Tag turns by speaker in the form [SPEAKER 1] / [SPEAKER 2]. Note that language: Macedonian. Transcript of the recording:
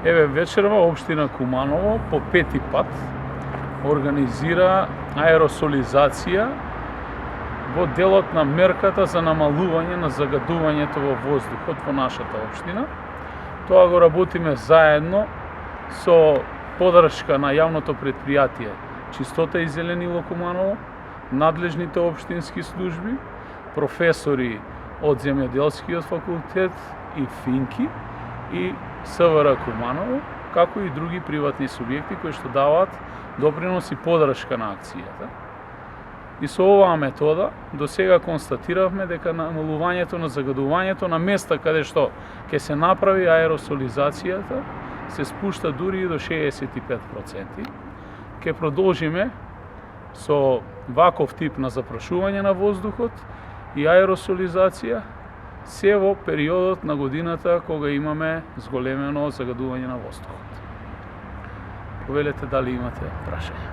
[SPEAKER 1] Еве, вечерва општина Куманово по пети пат организира аеросолизација во делот на мерката за намалување на загадувањето во воздухот во нашата општина. Тоа го работиме заедно со поддршка на јавното претпријатие Чистота и зеленило Куманово, надлежните општински служби, професори од Земјоделскиот факултет и Финки и СВР Куманово, како и други приватни субјекти кои што даваат допринос и поддршка на акцијата. И со оваа метода до сега констатиравме дека намалувањето на загадувањето на места каде што ќе се направи аеросолизацијата се спушта дури и до 65%. Ќе продолжиме со ваков тип на запрашување на воздухот и аеросолизација се во периодот на годината кога имаме зголемено загадување на воздухот. Повелете дали имате прашања.